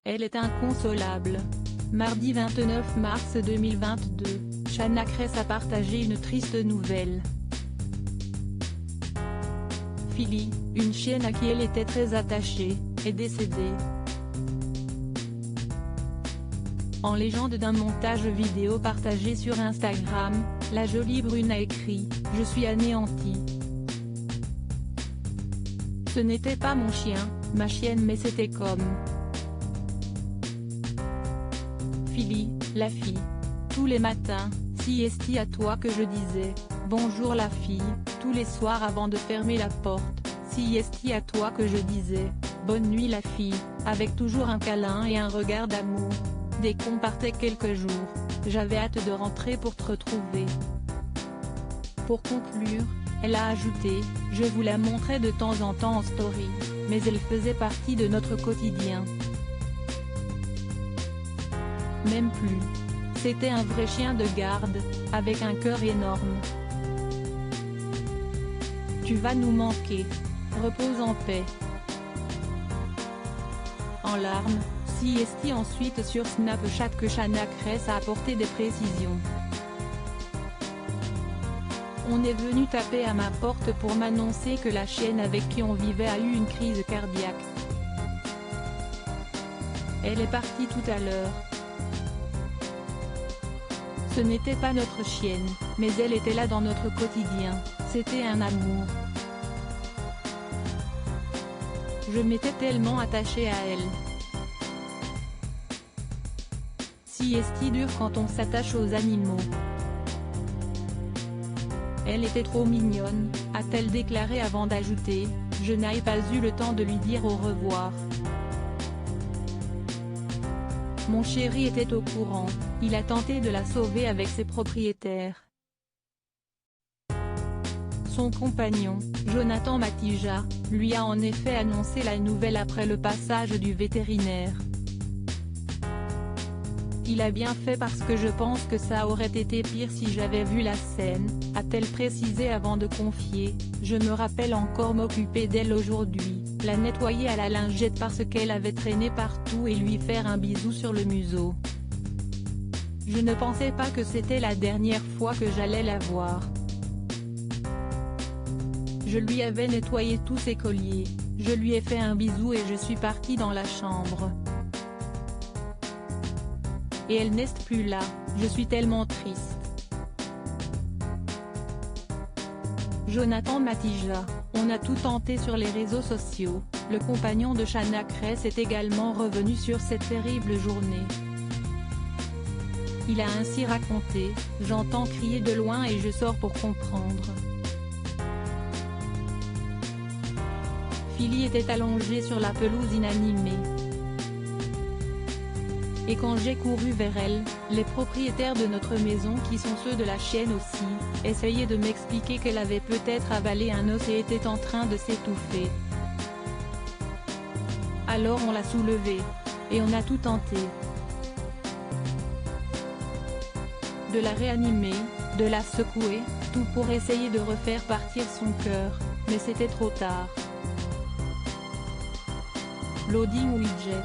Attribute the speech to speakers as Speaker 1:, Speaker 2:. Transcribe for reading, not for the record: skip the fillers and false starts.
Speaker 1: Elle est inconsolable. Mardi 29 mars 2022, Shanna Kress a partagé une triste nouvelle. Philly, une chienne à qui elle était très attachée, est décédée. En légende d'un montage vidéo partagé sur Instagram, la jolie brune a écrit « Je suis anéantie. Ce n'était pas mon chien, ma chienne mais c'était comme Philly, la fille. Tous les matins, si est-il à toi que je disais « Bonjour la fille », tous les soirs avant de fermer la porte, si est-il à toi que je disais « Bonne nuit la fille », avec toujours un câlin et un regard d'amour. Dès qu'on partait quelques jours, j'avais hâte de rentrer pour te retrouver. Pour conclure, elle a ajouté « Je vous la montrais de temps en temps en story, mais elle faisait partie de notre quotidien. Même plus. C'était un vrai chien de garde, avec un cœur énorme. Tu vas nous manquer. Repose en paix. » En larmes, si est ensuite sur Snapchat que Shanna Kress a apporté des précisions. On est venu taper à ma porte pour m'annoncer que la chienne avec qui on vivait a eu une crise cardiaque. Elle est partie tout à l'heure. Ce n'était pas notre chienne, mais elle était là dans notre quotidien, c'était un amour. Je m'étais tellement attachée à elle. Si est dur quand on s'attache aux animaux. Elle était trop mignonne, a-t-elle déclaré avant d'ajouter « Je n'ai pas eu le temps de lui dire au revoir. Mon chéri était au courant, il a tenté de la sauver avec ses propriétaires. » Son compagnon, Jonathan Matija, lui a en effet annoncé la nouvelle après le passage du vétérinaire. Il a bien fait parce que je pense que ça aurait été pire si j'avais vu la scène, a-t-elle précisé avant de confier « Je me rappelle encore m'occuper d'elle aujourd'hui, la nettoyer à la lingette parce qu'elle avait traîné partout et lui faire un bisou sur le museau. Je ne pensais pas que c'était la dernière fois que j'allais la voir. Je lui avais nettoyé tous ses colliers, je lui ai fait un bisou et je suis partie dans la chambre. Et elle n'est plus là, je suis tellement triste. » Jonathan Matija, on a tout tenté sur les réseaux sociaux, le compagnon de Shanna Kress est également revenu sur cette terrible journée. Il a ainsi raconté « J'entends crier de loin et je sors pour comprendre. Philly était allongée sur la pelouse inanimée. Et quand j'ai couru vers elle, les propriétaires de notre maison qui sont ceux de la chienne aussi, essayaient de m'expliquer qu'elle avait peut-être avalé un os et était en train de s'étouffer. Alors on l'a soulevée. Et on a tout tenté. De la réanimer, de la secouer, tout pour essayer de refaire partir son cœur, mais c'était trop tard. Loading widget.